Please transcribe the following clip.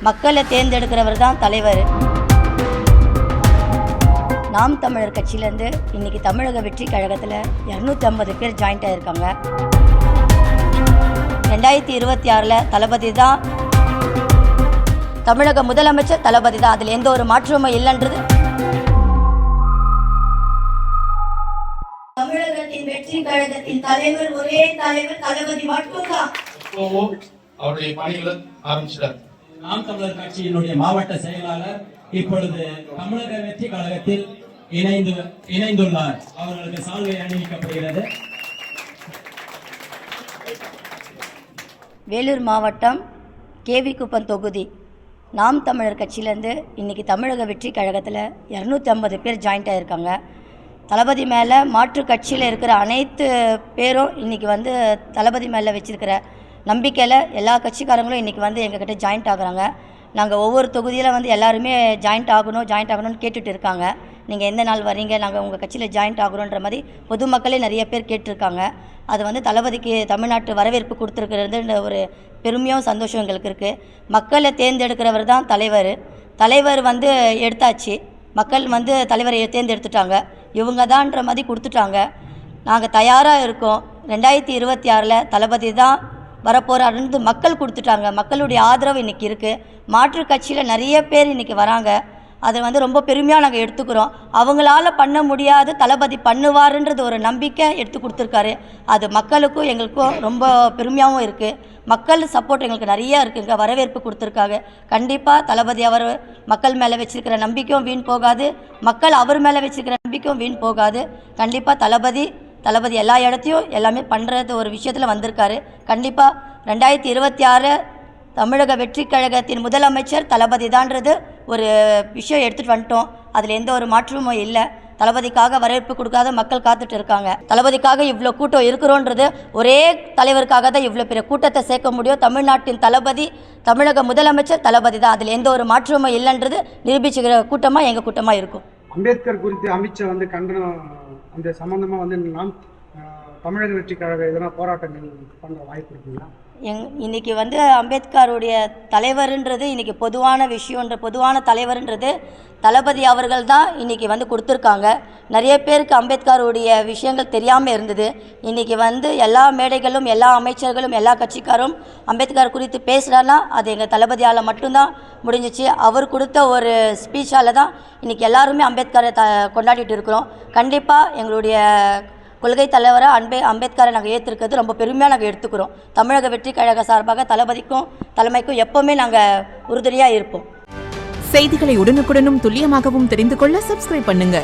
மக்களை தேர்ந்தெடுக்கிறவர் தான் தலைவர். நாம் தமிழர் கட்சியிலேருந்து இன்றைக்கி தமிழக வெற்றி கழகத்தில் 250 பேர் ஜாயிண்ட் ஆகியிருக்காங்க. 2026 தளபதி தான் தமிழக முதலமைச்சர், தளபதி தான், அதில் எந்த ஒரு மாற்றமும் இல்லைன்றது. தமிழகத்தின் வெற்றி கழகத்தின் தலைவர் ஒரே தலைவர், தளபதி மட்டும்தான். அவருடைய பணிகளை ஆரம்பிச்சிட்டார். நாம் தமிழர் கட்சியினுடைய மாவட்ட செயலாளர் இப்பொழுது தமிழக வெற்றி கழகத்தில் இணைந்துள்ளார். அவர்களுக்கு சால்வை அணிவிக்கப்படுகிறது. வேலூர் மாவட்டம் கேவிக்குப்பம் தொகுதி நாம் தமிழர் கட்சியிலேருந்து இன்றைக்கி தமிழக வெற்றி கழகத்தில் 250 பேர் ஜாயிண்ட் ஆகியிருக்காங்க. தளபதி மேலே மாற்று கட்சியில் இருக்கிற அனைத்து பேரும் இன்றைக்கி தளபதி மேலே வச்சுருக்கிற நம்பிக்கையில் எல்லா கட்சிக்காரங்களும் இன்றைக்கி எங்ககிட்ட ஜாயிண்ட் ஆகுறாங்க. நாங்கள் ஒவ்வொரு தொகுதியில் எல்லாருமே ஜாயிண்ட் ஆகணும்னு கேட்டுட்டு இருக்காங்க. நீங்கள் எந்த நாள் வரீங்க, நாங்கள் உங்கள் கட்சியில் ஜாயிண்ட் ஆகுறோன்ற மாதிரி பொதுமக்களே நிறைய பேர் கேட்டிருக்காங்க. அது தளபதிக்கு தமிழ்நாட்டு வரவேற்பு கொடுத்துருக்கிறது ஒரு பெருமையும் சந்தோஷம் எங்களுக்கு இருக்குது. மக்களை தேர்ந்தெடுக்கிறவர் தான் தலைவர். தலைவர் எடுத்தாச்சு. மக்கள் தலைவரை தேர்ந்தெடுத்துட்டாங்க. இவங்க தான்ற மாதிரி கொடுத்துட்டாங்க. நாங்கள் தயாராக இருக்கோம். 2026 தளபதி தான் வரப்போகிறாருன்னு மக்கள் கொடுத்துட்டாங்க. மக்களுடைய ஆதரவு இன்றைக்கி இருக்குது. மாற்று கட்சியில் நிறைய பேர் இன்றைக்கி வராங்க. அதை ரொம்ப பெருமையாக நாங்கள் எடுத்துக்கிறோம். அவங்களால பண்ண முடியாது, தளபதி பண்ணுவாருன்றது ஒரு நம்பிக்கை எடுத்து கொடுத்துருக்காரு. அது மக்களுக்கும் எங்களுக்கும் ரொம்ப பெருமையாகவும் இருக்குது. மக்கள் சப்போர்ட் எங்களுக்கு நிறையா இருக்குங்க. வரவேற்பு கொடுத்துருக்காங்க. கண்டிப்பாக தளபதி அவர் மக்கள் மேலே வச்சுருக்கிற நம்பிக்கையும் வீண் போகாது, மக்கள் அவர் மேலே வச்சுருக்கிற நம்பிக்கையும் வீண் போகாது. கண்டிப்பாக தளபதி எல்லா இடத்தையும் எல்லாமே பண்ணுறது ஒரு விஷயத்தில் வந்திருக்காரு. கண்டிப்பாக 2026 தமிழக வெற்றி கழகத்தின் முதலமைச்சர் தளபதி தான்றது ஒரு விஷயம் எடுத்துகிட்டு வந்துட்டோம். அதில் எந்த ஒரு மாற்றமும் இல்லை. தளபதிக்காக வரவேற்பு கொடுக்காத மக்கள் காத்துட்டு இருக்காங்க. தளபதிக்காக இவ்வளோ கூட்டம் இருக்கிறோன்றது ஒரே தலைவருக்காக தான் இவ்வளோ பெரிய கூட்டத்தை சேர்க்க முடியும். தமிழ்நாட்டின் தளபதி, தமிழக முதலமைச்சர் தளபதி தான், அதில் எந்த ஒரு மாற்றமும் இல்லைன்றது நிரூபிச்சுக்கிற கூட்டமாக எங்கள் கூட்டமாக இருக்கும். அம்பேத்கர் குறித்து அமித்ஷா கண்டனம் அந்த சம்பந்தமாக நாம் தமிழக வெற்றி கழக எதனா போராட்டங்கள் பண்ணுற வாய்ப்பு இருக்குங்களா? இன்றைக்கி அம்பேத்கருடைய தலைவர்ன்றது இன்றைக்கி பொதுவான விஷயன்ற பொதுவான தலைவர்ன்றது தளபதி அவர்கள் தான் இன்றைக்கி கொடுத்துருக்காங்க. நிறைய பேருக்கு அம்பேத்கருடைய விஷயங்கள் தெரியாமல் இருந்தது. இன்றைக்கி எல்லா மேடைகளும் எல்லா அமைச்சர்களும் எல்லா கட்சிக்காரும் அம்பேத்கர் குறித்து பேசுகிறான்னா அது எங்கள் தளபதியால் மட்டும்தான் முடிஞ்சிச்சு. அவர் கொடுத்த ஒரு ஸ்பீச்சால் தான் இன்றைக்கி எல்லாருமே அம்பேத்கரை கொண்டாடிட்டு இருக்கிறோம். கண்டிப்பாக எங்களுடைய கொள்கை தலைவராக அம்பேத்கரை நாங்கள் ஏற்றிருக்கிறது ரொம்ப பெருமையாக நாங்கள் எடுத்துக்கிறோம். தமிழக வெற்றி கழக சார்பாக தளபதிக்கும் தலைமைக்கும் எப்போவுமே நாங்கள் உறுதுணையாக இருப்போம். செய்திகளை உடனுக்குடனும் துல்லியமாகவும் தெரிந்து கொள்ள சப்ஸ்கிரைப் பண்ணுங்க.